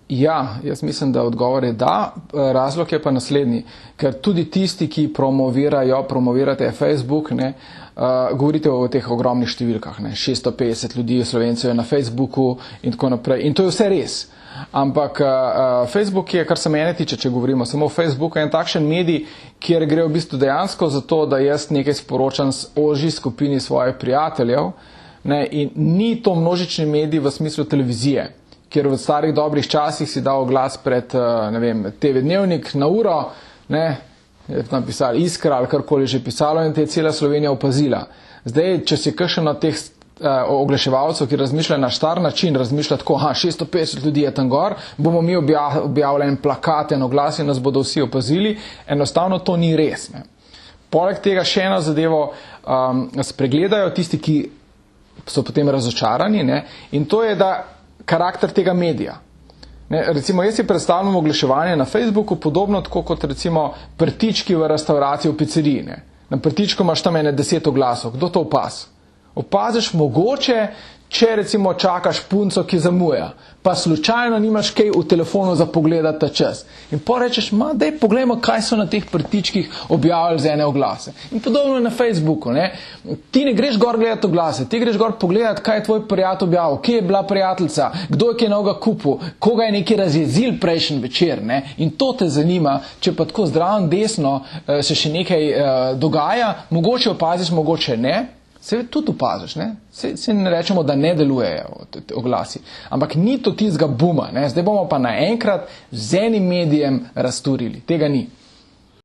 Ja, jaz mislim, da odgovor je da. Razlog je pa naslednji, ker tudi tisti, ki promovirate Facebook, govorite o teh ogromnih številkah, 650 ljudi Slovencev je na Facebooku in tako naprej. In to je vse res. Ampak Facebook je, kar se mene tiče, če govorimo samo o Facebooku, en takšen medij, kjer gre v bistvu dejansko za to, da jaz nekaj sporočam s ožji skupini svojih prijateljev, in ni to množični medij v smislu televizije, kjer v starih dobrih časih si dal glas pred, TV Dnevnik na uro, je tam pisali Iskra ali karkoli že pisalo in te je cela Slovenija opazila. Zdaj, če si kakšen od teh oglaševalcev, ki razmišljajo na star način, razmišlja tako, 650 ljudi je tam gor, bomo mi objavili en plakat, en oglas in nas bodo vsi opazili, enostavno to ni res. Poleg tega še eno zadevo spregledajo tisti, ki so potem razočarani, in to je, da karakter tega medija. Recimo, jaz si predstavljam oglaševanje na Facebooku podobno tako kot recimo prtički v restavraciji v pizzeriji. Na prtičku imaš tam 10 oglasov. Kdo to opaz? Opaziš mogoče, če recimo čakaš punco, ki zamuja, pa slučajno nimaš kaj v telefonu za pogledati ta čas. In pa rečeš, daj poglejmo, kaj so na teh prtičkih objavili z ene oglase. In podobno je na Facebooku. Ti ne greš gor gledati oglase, ti greš gor pogledati, kaj je tvoj prijatelj objavil, kje je bila prijateljica, kdo je kaj novega kupil, koga je nekaj razjezil prejšnji večer. In to te zanima, če pa tako zdravo desno se še nekaj dogaja, mogoče opaziš, mogoče ne. Se tudi opaziš, se ne rečemo, da ne delujejo oglasi, ampak ni to tistega buma, zdaj bomo pa naenkrat z enim medijem razturili, tega ni.